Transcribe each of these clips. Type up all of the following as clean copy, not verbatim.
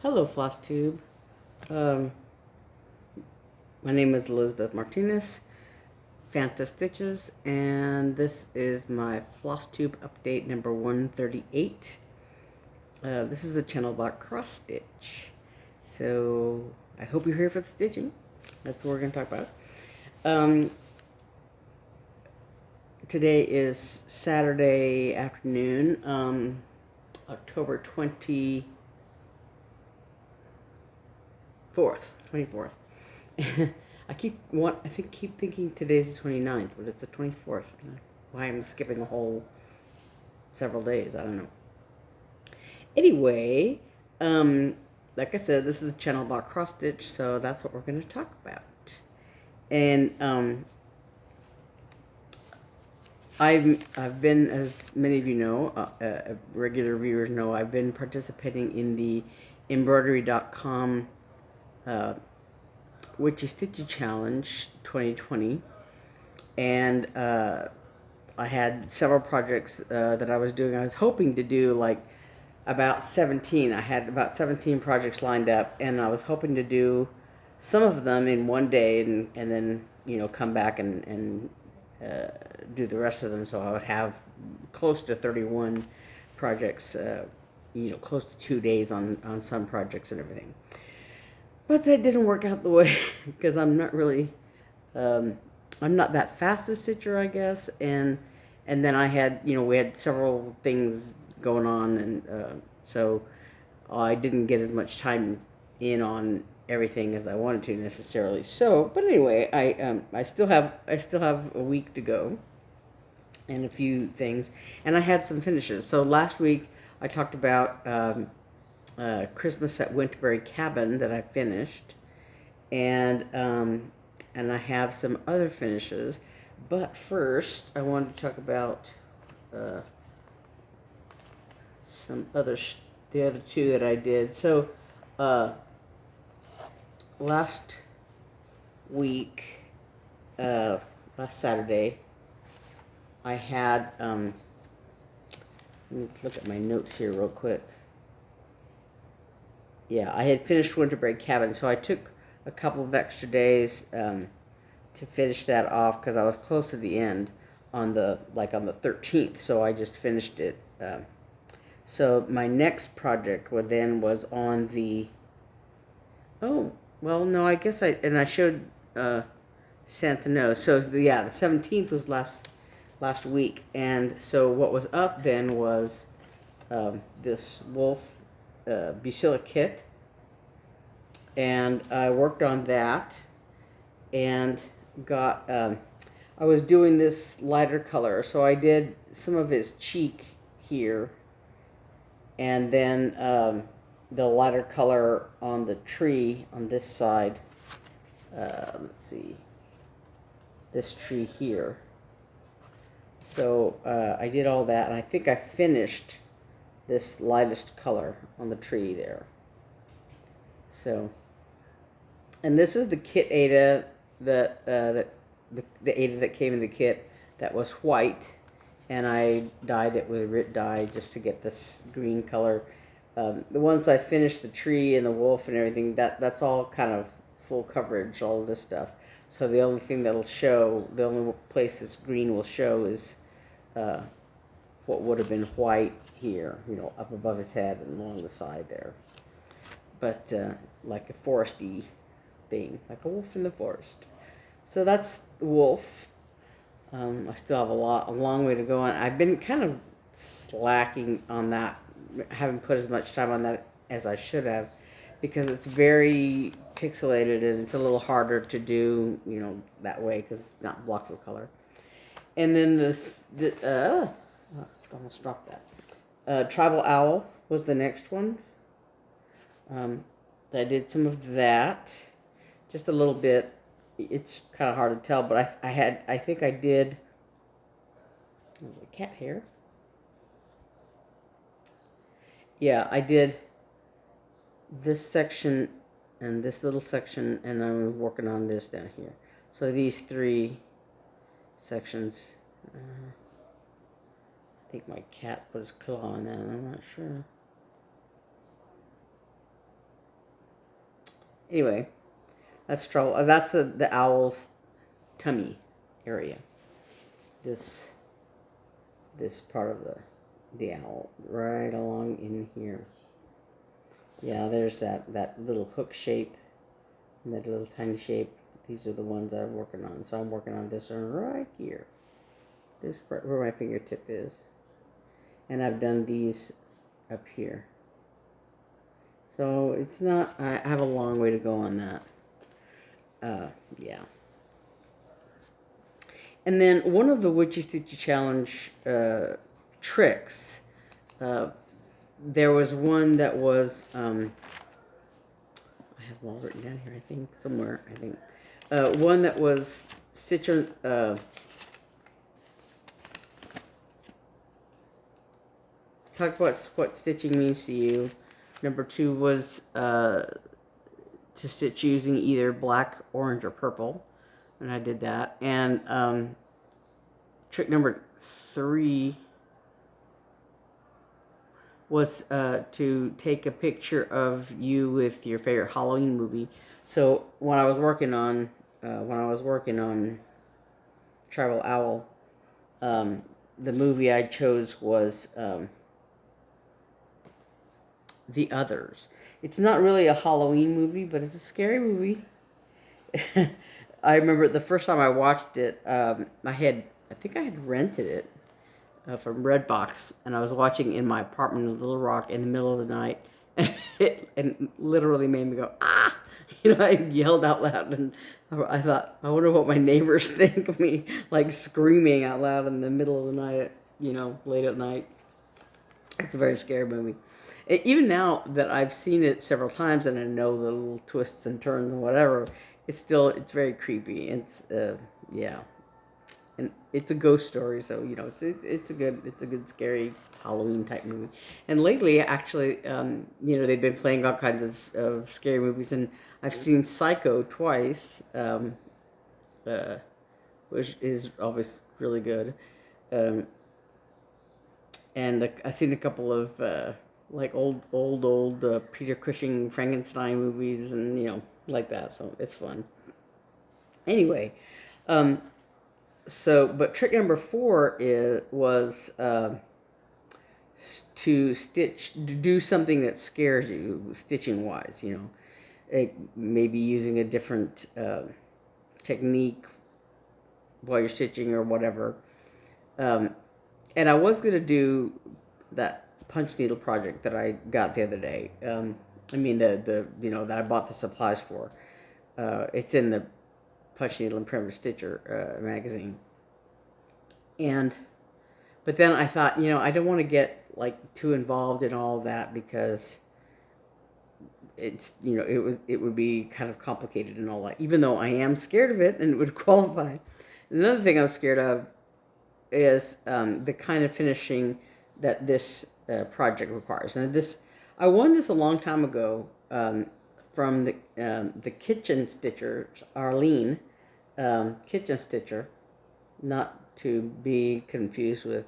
Hello, Flosstube. Um, my name is Elizabeth Martinez, phantastitches, and this is my Flosstube update number 138. This is a channel about cross stitch, so I hope you're here for the stitching. That's what we're going to talk about. Today is Saturday afternoon, October 24th. I keep thinking today's the 29th, but it's the 24th. Why I'm skipping a whole several days, I don't know. Anyway, like I said, this is a channel about cross stitch, so that's what we're going to talk about. And I've been, as many of you know, regular viewers know, I've been participating in the embroidery.com WitchyStitchy Challenge 2020, and I had several projects that I was doing. I was hoping to do like about 17. I had about 17 projects lined up, and I was hoping to do some of them in one day, and then come back and do the rest of them. So I would have close to 31 projects, close to 2 days on some projects and everything. But that didn't work out the way, because I'm not really, I'm not that fast a stitcher, I guess. And then I had, we had several things going on, and so I didn't get as much time in on everything as I wanted to necessarily. So, but anyway, I still have a week to go, and a few things, and I had some finishes. So last week I talked about Christmas at Winterberry Cabin that I finished, and I have some other finishes. But first, I wanted to talk about some other the other two that I did. So last week, last Saturday, I had let's look at my notes here real quick. Yeah, I had finished Winterberry Cabin, so I took a couple of extra days to finish that off, because I was close to the end on the 13th, so I just finished it. So my next project was on the, oh, well, no, I guess I showed Santa No. So the 17th was last week, and so what was up then was this wolf Bucilla kit, and I worked on that, and got I was doing this lighter color, so I did some of his cheek here, and then the lighter color on the tree on this side. Let's see, this tree here. So I did all that, and I think I finished this lightest color on the tree there. So, and this is the kit Ada the Ada that came in the kit that was white, and I dyed it with Rit dye just to get this green color. Once I finished the tree and the wolf and everything, that's all kind of full coverage, all of this stuff. So the only thing that'll show, the only place this green will show is what would have been white here, up above his head and along the side there. But like a foresty thing, like a wolf in the forest. So that's the wolf. I still have a long way to go on. I've been kind of slacking on that. I haven't put as much time on that as I should have, because it's very pixelated and it's a little harder to do, that way, because it's not blocks of color. And then almost dropped that. Tribal Owl was the next one. I did some of that, just a little bit. It's kind of hard to tell, but I think I did. There's a cat hair. Yeah, I did this section and this little section, and I'm working on this down here. So these three sections. I think my cat put his claw on that, I'm not sure. Anyway, that's trouble. That's the owl's tummy area. This part of the owl right along in here. Yeah, there's that little hook shape and that little tiny shape. These are the ones that I'm working on. So I'm working on this one right here. This part where my fingertip is. And I've done these up here. So it's not, I have a long way to go on that. Yeah. And then one of the WitchyStitchy Challenge tricks, there was one that was, I have them all written down here, I think, somewhere, I think. One that was stitch on, talk about what stitching means to you. Number 2 was to stitch using either black, orange, or purple. And I did that. And trick number 3 was to take a picture of you with your favorite Halloween movie. So when I was working on Tribal Owl, the movie I chose was The Others. It's not really a Halloween movie, but it's a scary movie. I remember the first time I watched it, I think I had rented it from Redbox, and I was watching in my apartment in Little Rock in the middle of the night, and it literally made me go, ah! You know, I yelled out loud, and I thought, I wonder what my neighbors think of me, like screaming out loud in the middle of the night, you know, late at night. It's a very scary movie. Even now that I've seen it several times and I know the little twists and turns and whatever, it's very creepy. It's yeah, and it's a ghost story, so you know it's a good scary Halloween type movie. And lately, actually, you know, they've been playing all kinds of scary movies, and I've seen Psycho twice, which is obviously really good. And I've seen a couple of like old Peter Cushing Frankenstein movies, and you know, like that. So it's fun. Anyway, but trick number 4 was to do something that scares you, stitching wise. You know, maybe using a different technique while you're stitching or whatever. And I was gonna do that punch needle project that I got the other day. I mean the you know, that I bought the supplies for. It's in the Punch Needle and Primitive Stitcher magazine. But then I thought, you know, I don't want to get like too involved in all that because it's, you know, it would be kind of complicated and all that. Even though I am scared of it and it would qualify. Another thing I'm scared of is the kind of finishing that this project requires. And I won this a long time ago from the kitchen stitcher, Arlene, kitchen stitcher, not to be confused with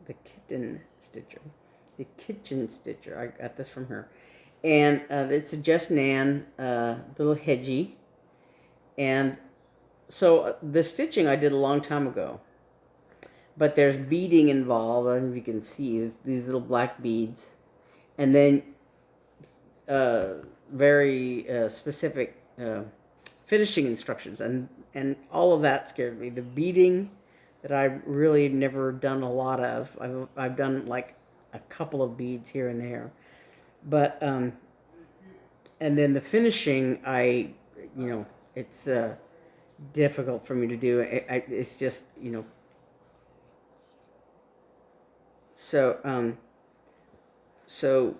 the kitten stitcher. The kitchen stitcher, I got this from her. And it's a Just Nan little Hedgie. And so the stitching I did a long time ago. But there's beading involved. I don't know if you can see these little black beads. And then very specific finishing instructions. And all of that scared me. The beading that I've really never done a lot of. I've done like a couple of beads here and there. But, and then the finishing, you know, it's difficult for me to do. It's just, you know. So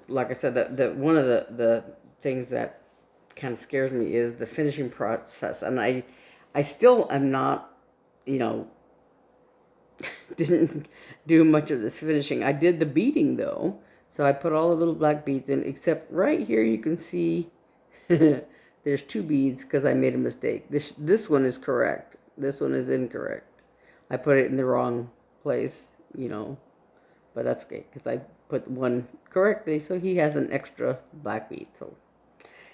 like I said, that one of the things that kind of scares me is the finishing process, and I still am not, you know, didn't do much of this finishing. I did the beading though, so I put all the little black beads in, except right here you can see there's 2 beads because I made a mistake. This one is correct. This one is incorrect. I put it in the wrong place, you know. But that's okay, because I put one correctly, so he has an extra black bead. So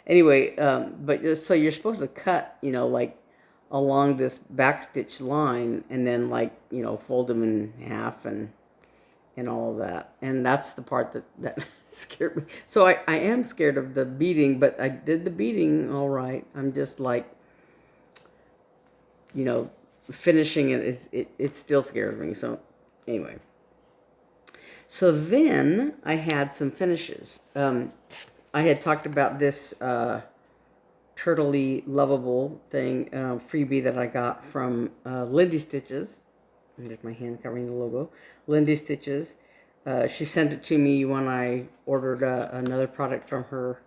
Anyway, but so you're supposed to cut, like along this backstitch line, and then like fold them in half and all of that. And that's the part that scared me. So I am scared of the beading, but I did the beading all right. I'm just like, finishing it still scares me. So anyway. So then I had some finishes. I had talked about this Turtally Loveable thing, freebie that I got from Lindy Stitches. There's my hand covering the logo. Lindy Stitches. She sent it to me when I ordered another product from her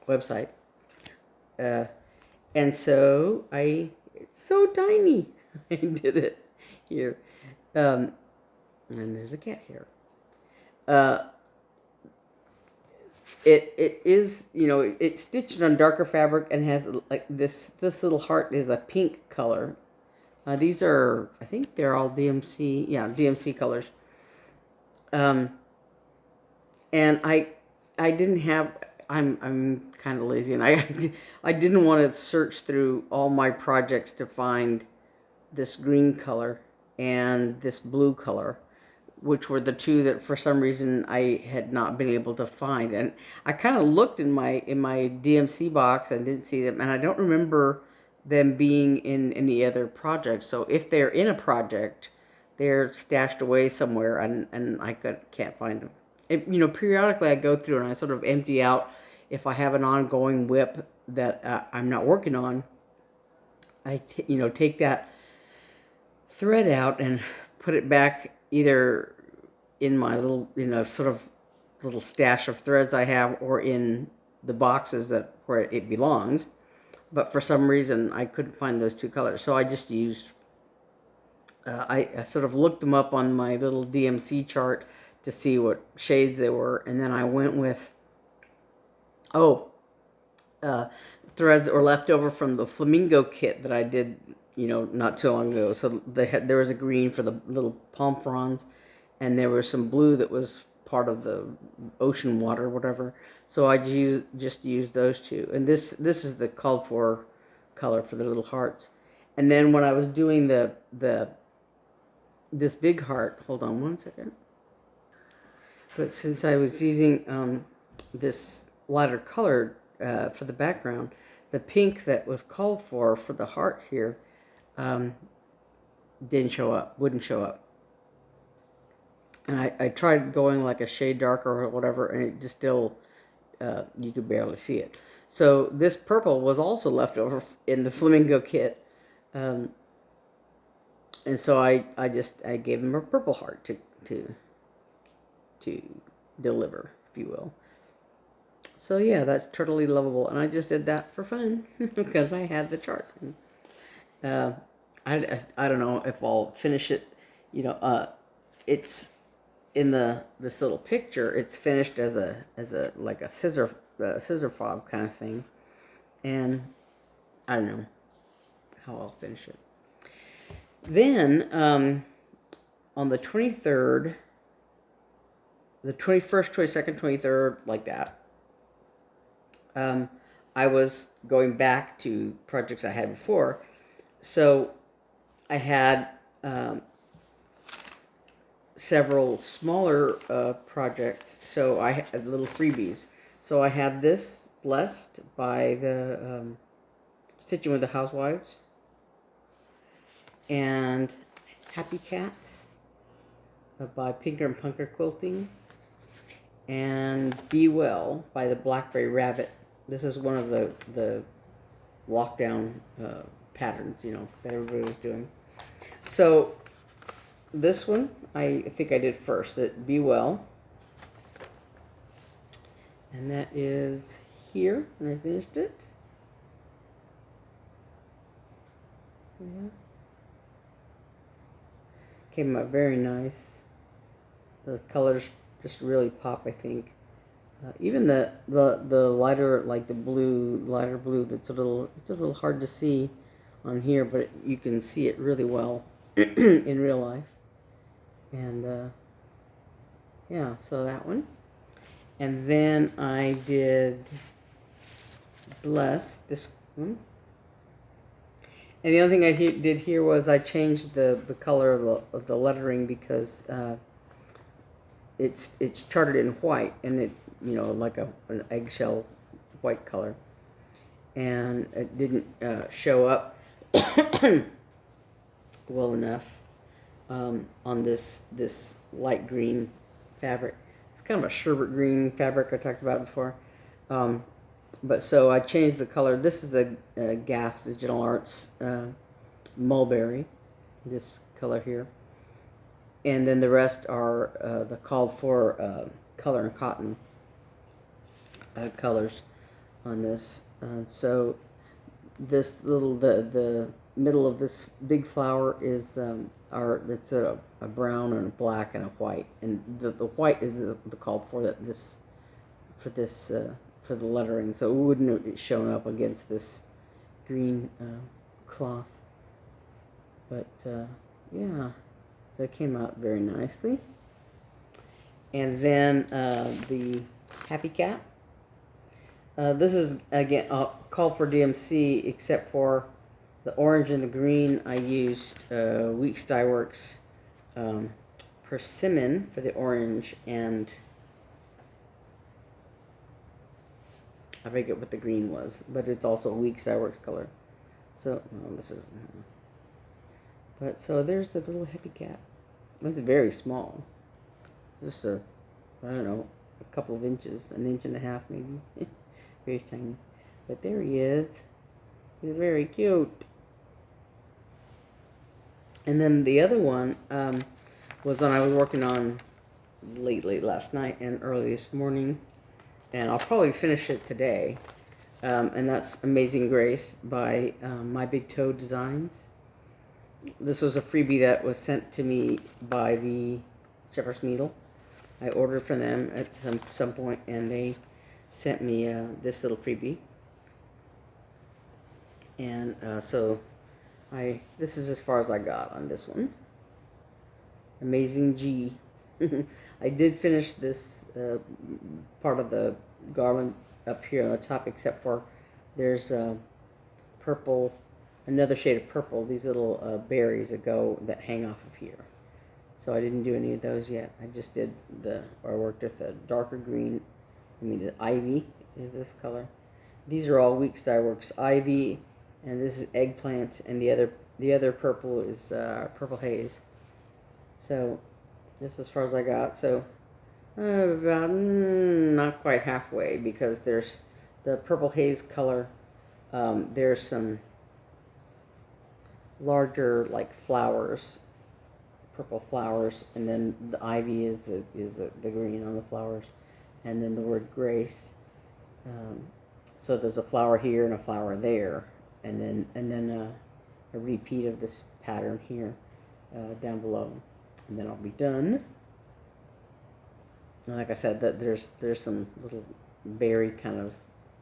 website. And so it's so tiny. I did it here. And there's a cat here. It is, it's stitched on darker fabric and has like this little heart is a pink color. These are, I think they're all DMC, DMC colors. And I didn't have, I'm kind of lazy, and I didn't want to search through all my projects to find this green color and this blue color, which were the two that for some reason I had not been able to find. And I kind of looked in my DMC box and didn't see them, and I don't remember them being in any other project. So if they're in a project, they're stashed away somewhere, and I can't find them. Periodically I go through and I sort of empty out if I have an ongoing WIP that I'm not working on. I take that thread out and put it back either in my little, sort of little stash of threads I have, or in the boxes where it belongs. But for some reason, I couldn't find those two colors. So I just used, I sort of looked them up on my little DMC chart to see what shades they were. And then I went with, threads or left over from the flamingo kit that I did, not too long ago. So there was a green for the little palm fronds, and there was some blue that was part of the ocean water, whatever. So I just used those two. And this is the called for color for the little hearts. And then when I was doing this big heart, hold on one second. But since I was using this lighter color for the background, the pink that was called for the heart here wouldn't show up. And I tried going like a shade darker or whatever, and it just still, you could barely see it. So this purple was also left over in the flamingo kit. And so I gave him a purple heart to deliver, if you will. So yeah, that's Turtally Loveable, and I just did that for fun because I had the chart. I don't know if I'll finish it. It's in this little picture. It's finished as a like a scissor fob kind of thing, and I don't know how I'll finish it. Then on the 23rd, the 21st, 22nd, 23rd, like that. I was going back to projects I had before. So I had several smaller projects. So I had little freebies. So I had this Blessed by the Stitching with the Housewives, and Happy Cat by Pinker and Punker Quilting, and Be Well by the Blackberry Rabbit. This is one of the lockdown patterns, that everybody was doing. So this one, I think I did first, that Be Well. And that is here, and I finished it. Yeah. Came out very nice. The colors just really pop, I think. Even the lighter, like the lighter blue, it's a little hard to see on here, but you can see it really well in real life. And yeah, so that one. And then I did Bless this one. And the other thing I did here was I changed the color of the lettering because it's charted in white, and it, you know, like an eggshell white color, and it didn't show up well enough on this light green fabric. It's kind of a sherbet green fabric I talked about before. But so I changed the color. This is a Gas Digital Arts mulberry, this color here. And then the rest are the called for color and cotton colors on this. So this little, the middle of this big flower is it's a brown and a black and a white. And the white is the called for for the lettering, so it wouldn't have shown up against this green cloth. But yeah, so it came out very nicely. And then the Happy Cat. This is again called for DMC, except for the orange and the green. I used Weeks Dye Works Persimmon for the orange, and I forget what the green was, but it's also a Weeks Dye Works color. So, well, this is, but so there's the little Happy Cat. It's very small. It's just I don't know, a couple of inches, an inch and a half maybe. Very tiny. But there he is. He's very cute. And then the other one was one I was working on late last night and early this morning. And I'll probably finish it today. And that's Amazing Grace by My Big Toe Designs. This was a freebie that was sent to me by the Shepherd's Needle. I ordered from them at some point, and they sent me this little freebie. And so this is as far as I got on this one. Amazing G. I did finish this part of the garland up here on the top, except for there's purple, another shade of purple, these little berries that hang off of here. So I didn't do any of those yet. I just did I worked with a darker green. I mean, the ivy is this color. These are all Weeks Dye Works ivy, and this is eggplant, and the other purple is purple haze. So just as far as I got. So about not quite halfway, because there's the purple haze color. There's some larger like flowers, purple flowers, and then the ivy is the green on the flowers, and then the word grace. So there's a flower here and a flower there, and then a repeat of this pattern here down below, and then I'll be done. And like I said, that there's some little berry kind of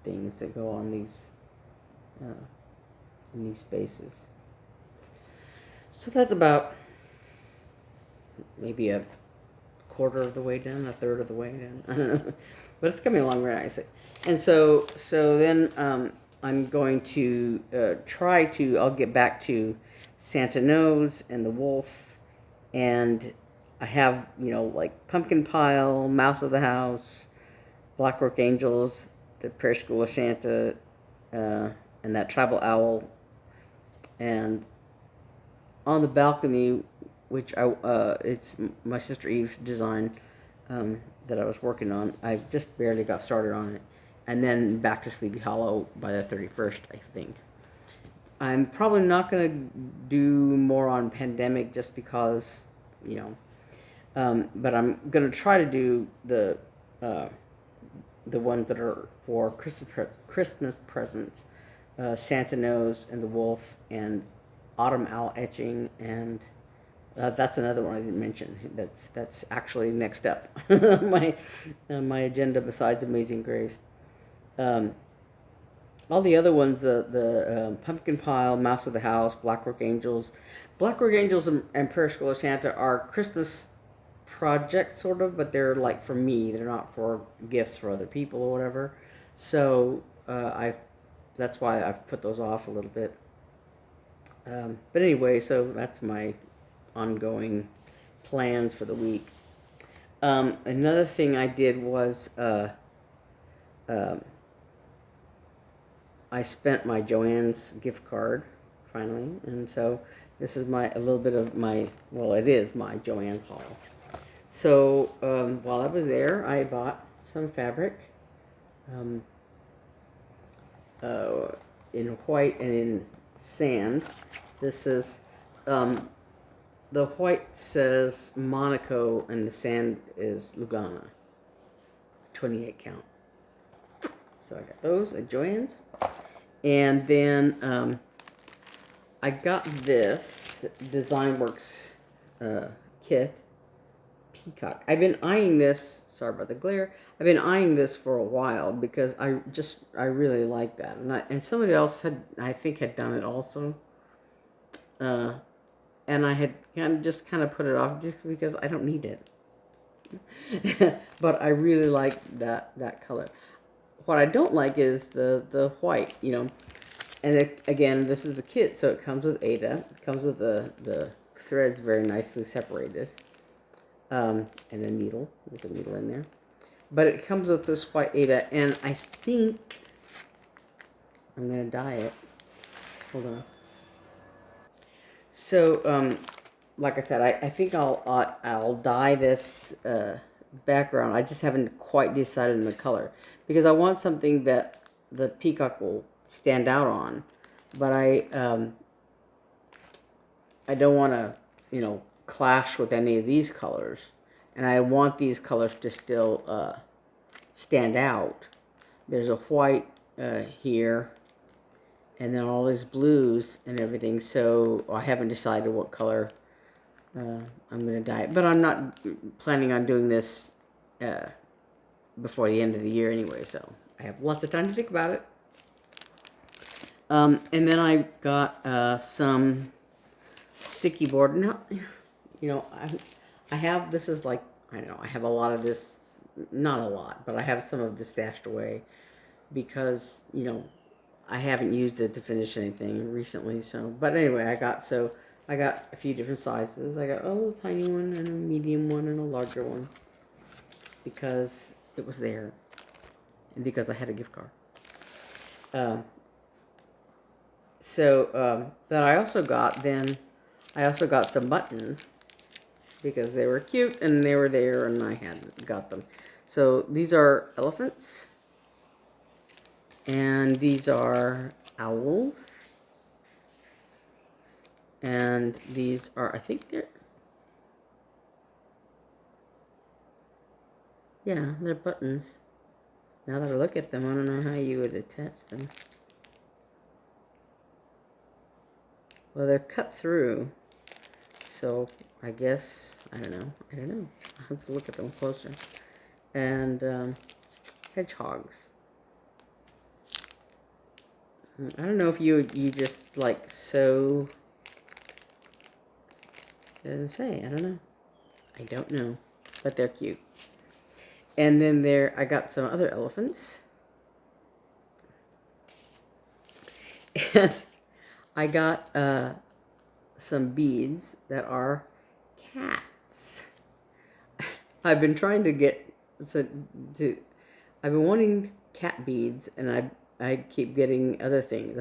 things that go on these in these spaces. So that's about maybe a quarter of the way done, a third of the way done. I don't know, but it's coming along very nicely. And so then I'm going to I'll get back to Santa Nose and the wolf, and I have, like pumpkin pile, mouse of the house, Blackrock Angels, the Parish School of Santa, and that tribal owl. And on the balcony, which it's my sister Eve's design that I was working on. I just barely got started on it. And then back to Sleepy Hollow by the 31st, I think. I'm probably not going to do more on Pandemic just because, but I'm going to try to do the ones that are for Christmas presents, Santa Nose and the Wolf and Autumn Owl Etching, and that's another one I didn't mention. That's actually next up my agenda besides Amazing Grace. All the other ones, the Pumpkin Pile, Mouse of the House, Blackrock Angels. Blackrock Angels and Parish School of Santa are Christmas projects, sort of, but they're like for me. They're not for gifts for other people or whatever. So I've that's why I've put those off a little bit. But anyway, so that's my ongoing plans for the week. Another thing I did was I spent my Joann's gift card finally, and so this is a little bit of my, well, it is my Joann's haul. So while I was there, I bought some fabric in white and in sand. This is the white says Monaco and the sand is Lugana, 28 count. So I got those at Joann's. And then I got this Design Works kit, Peacock. I've been eyeing this, sorry about the glare, I've been eyeing this for a while because I really like that. And somebody else I think had done it also. And I had just kind of put it off just because I don't need it. But I really like that color. What I don't like is the white, you know. And again, this is a kit, so it comes with Ada. It comes with the threads very nicely separated. And a needle. There's a needle in there. But it comes with this white Ada, and I think I'm going to dye it. Hold on. So, like I said, I think I'll dye this background. I just haven't quite decided on the color because I want something that the peacock will stand out on, but I don't want to, you know, clash with any of these colors, and I want these colors to still stand out. There's a white here, and then all these blues and everything, so I haven't decided what color I'm going to dye it. But I'm not planning on doing this before the end of the year anyway, so I have lots of time to think about it. And then I got some sticky board. Now, you know, I have, this is like, I don't know, I have a lot of this, not a lot, but I have some of this stashed away because, you know, I haven't used it to finish anything recently. So, but anyway, I got a few different sizes. I got a little tiny one and a medium one and a larger one because it was there and because I had a gift card. That I also got some buttons because they were cute and they were there and I had got them. So these are elephants and these are owls and these are, I think they're buttons. Now that I look at them, I don't know how you would attach them. Well, they're cut through, so I guess, I don't know. I'll have to look at them closer. And hedgehogs. I don't know if you just like sew. It doesn't say, I don't know. I don't know, but they're cute. And then I got some other elephants. And I got some beads that are cats. I've been trying to get I've been wanting cat beads, and I keep getting other things.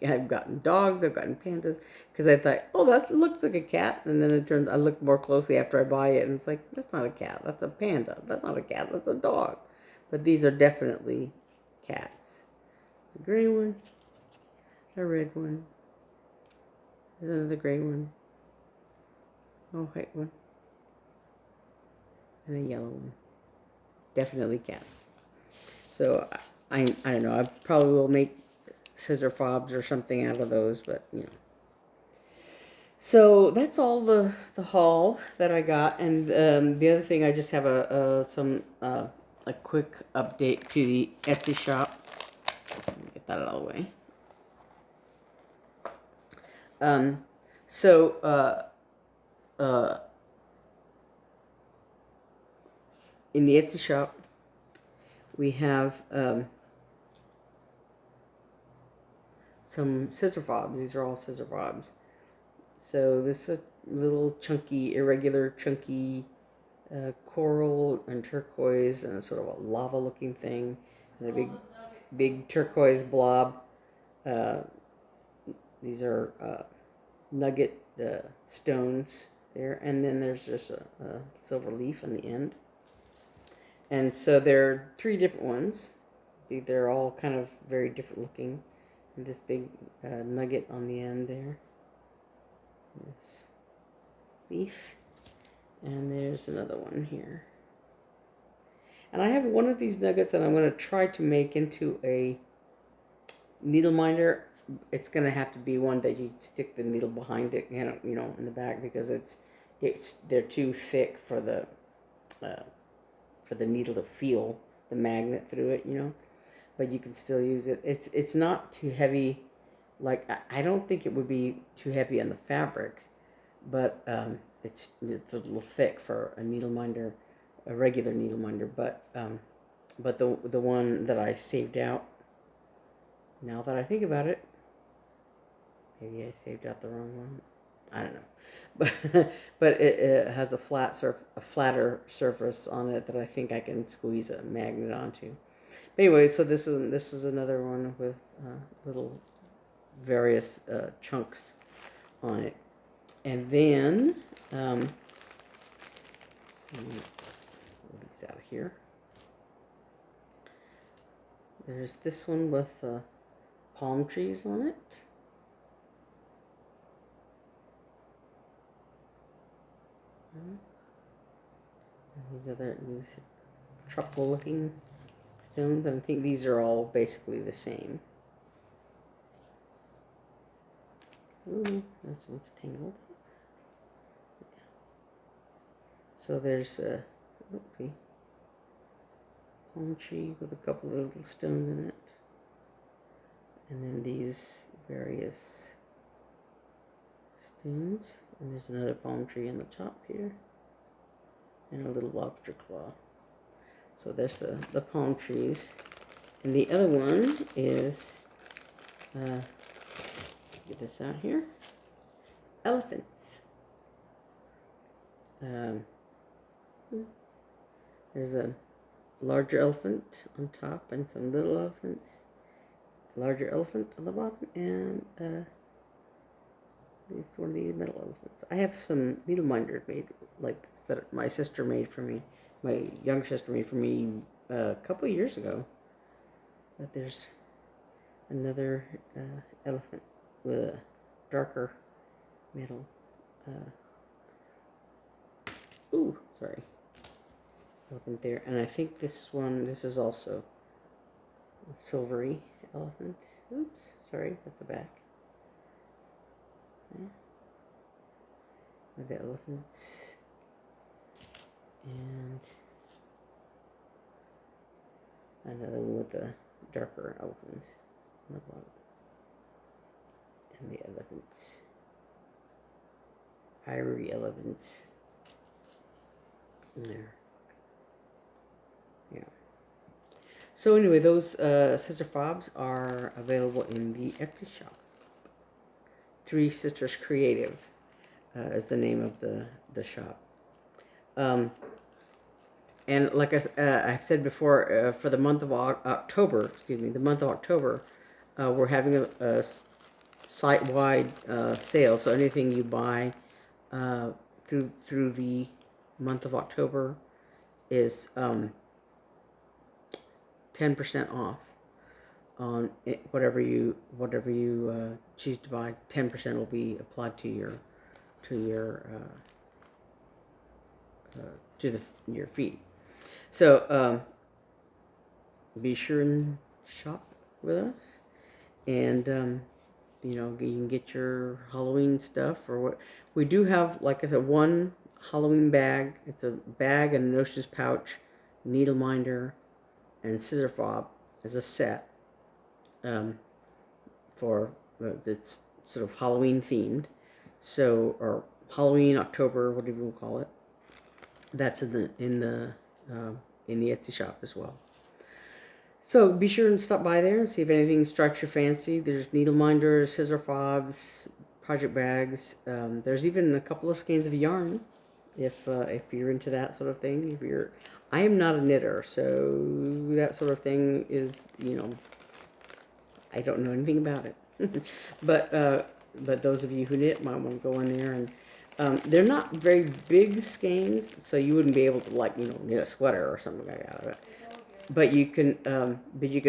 I've gotten dogs, I've gotten pandas, because I thought, oh, that looks like a cat, and then I look more closely after I buy it, and it's like, that's not a cat, that's a panda. That's not a cat, that's a dog. But these are definitely cats. There's a gray one, a red one, there's another gray one, a white one, and a yellow one. Definitely cats. So I don't know. I probably will make scissor fobs or something out of those, but you know. So that's all the haul that I got, and the other thing, I just have a quick update to the Etsy shop. Let me get that out of the way. In the Etsy shop, we have some scissor fobs. These are all scissor fobs. So this is a little chunky, irregular, chunky coral and turquoise and sort of a lava looking thing, and a big turquoise blob. These are nugget stones there, and then there's just a silver leaf on the end. And so there are 3 different ones. They're all kind of very different looking. And this big nugget on the end there. This leaf. And there's another one here. And I have one of these nuggets that I'm going to try to make into a needle minder. It's going to have to be one that you stick the needle behind it, you know, in the back, because they're too thick for the needle to feel the magnet through it, you know. But you can still use it. It's not too heavy. Like, I don't think it would be too heavy on the fabric, but it's a little thick for a needle minder, a regular needle minder. But the one that I saved out, now that I think about it, maybe I saved out the wrong one. I don't know, but it has a flatter surface on it that I think I can squeeze a magnet onto. But anyway, so this is another one with little various chunks on it, and then let me pull these out here. There's this one with palm trees on it. And these tropical looking stones, and I think these are all basically the same. Ooh, this one's tangled. So there's a palm tree with a couple of little stones in it, and then these various stones, and there's another palm tree on the top here, and a little lobster claw. So there's the palm trees, and the other one is get this out here, elephants. There's a larger elephant on top and some little elephants. Larger elephant on the bottom, and these one of these middle elephants. I have some needle minders made like this that my sister made for me. My younger sister made for me a couple of years ago. But there's another elephant with a darker middle. Elephant there. And I think this is also a silvery elephant. Oops, sorry, at the back. Yeah. With the elephants. And another one with the darker elephant on the bottom. And the elephants. Ivory elephants. There. Yeah. So anyway, those scissor fobs are available in the Etsy shop. 3 Sisters Creative is the name of the shop. And like I've said before, for the month of October, we're having a site-wide sale. So anything you buy through the month of October is 10% off on it, whatever you choose to buy. 10% will be applied to your fee. So be sure and shop with us, and you know, you can get your Halloween stuff, or what we do have. Like I said, one Halloween bag. It's a bag and a notions pouch, needle minder, and scissor fob as a set. For it's sort of Halloween themed, so, or Halloween, October, whatever you want to call it. That's in the Etsy shop as well. So be sure and stop by there and see if anything strikes your fancy. There's needle minders, scissor fobs, project bags. There's even a couple of skeins of yarn if you're into that sort of thing. I am not a knitter, so that sort of thing is, I don't know anything about it. But those of you who knit might want to go in there and they're not very big skeins, so you wouldn't be able to knit a sweater or something like that out of it. But you can you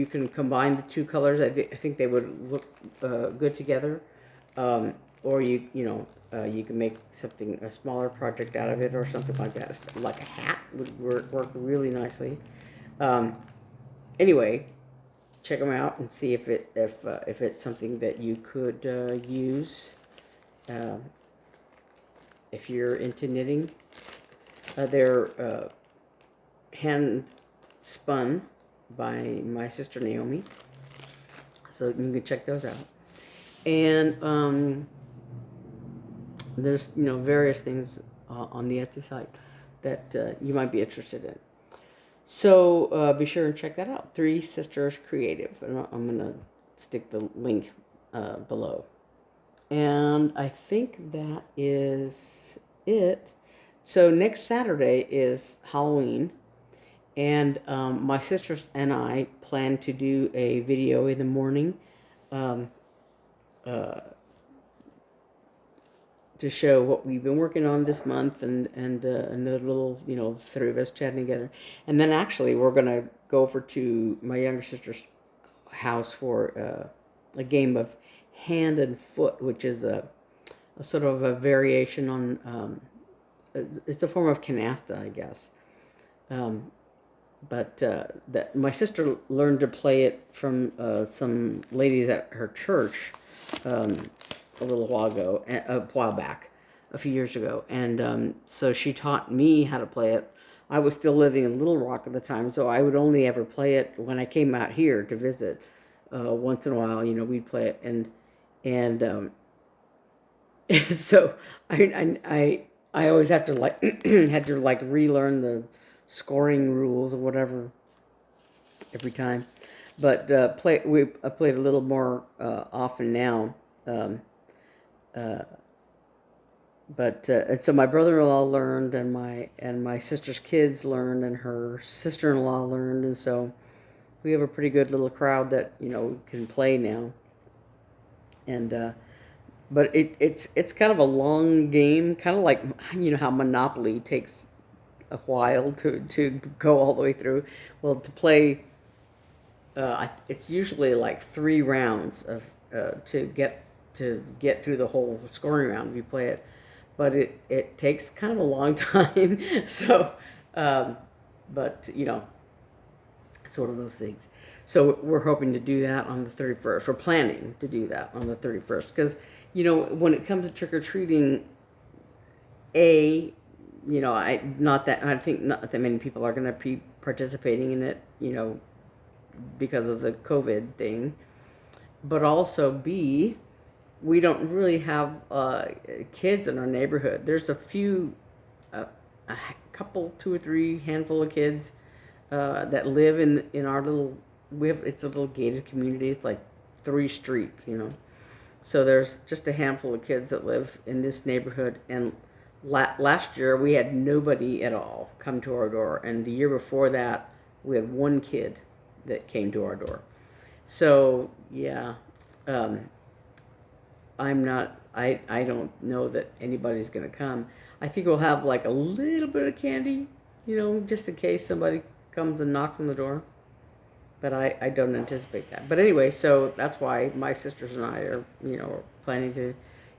can combine the two colors. I think they would look good together. Or you can make a smaller project out of it or something like that. Like a hat would work really nicely. Anyway, check them out and see if it's something that you could use if you're into knitting. They're hand spun by my sister Naomi, so you can check those out. And there's various things on the Etsy site that you might be interested in. So be sure and check that out. Three Sisters Creative. And I'm gonna stick the link below. And I think that is it. So next Saturday is Halloween. And my sisters and I plan to do a video in the morning to show what we've been working on this month and another little, three of us chatting together. And then actually we're going to go over to my younger sister's house for a game of hand and foot, which is a sort of a variation on, it's a form of canasta, I guess. But that my sister learned to play it from some ladies at her church a while back, a few years ago. And so she taught me how to play it. I was still living in Little Rock at the time, so I would only ever play it when I came out here to visit. Once in a while, we'd play it. And so I always have to had to relearn the scoring rules or whatever every time, but I played a little more often now. And so my brother-in-law learned, and my sister's kids learned, and her sister-in-law learned, and so we have a pretty good little crowd that can play now. And but it's kind of a long game, kind of like how Monopoly takes a while to go all the way through. Well, to play, it's usually like 3 rounds of to get through the whole scoring round if you play it, but it takes kind of a long time. So, but it's one of those things. So we're hoping to do that on the 31st. We're planning to do that on the 31st because when it comes to trick or treating, I think not that many people are going to be participating in it, because of the COVID thing. But also B, we don't really have kids in our neighborhood. There's a few, a couple, 2 or 3 handful of kids that live in our little. It's a little gated community. It's like 3 streets, So there's just a handful of kids that live in this neighborhood, and last year we had nobody at all come to our door, and the year before that we had 1 kid that came to our door. So yeah, I don't know that anybody's gonna come. I think we'll have like a little bit of candy, just in case somebody comes and knocks on the door. But I don't anticipate that. But anyway, so that's why my sisters and I are, planning to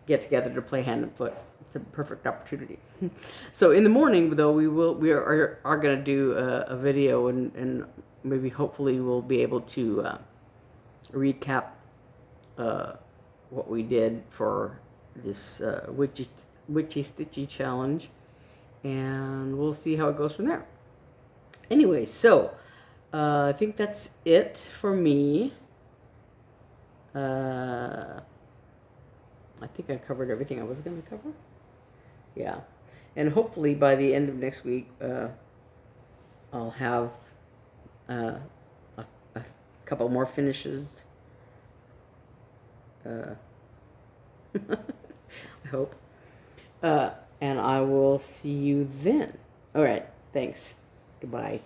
get together to play hand and foot. It's a perfect opportunity. So in the morning, though, we are going to do a video, and maybe hopefully we'll be able to recap what we did for this WitchyStitchy challenge, and we'll see how it goes from there. Anyway, so I think that's it for me. I think I covered everything I was going to cover. Yeah. And hopefully by the end of next week, I'll have a couple more finishes. I hope. And I will see you then. All right. Thanks. Goodbye.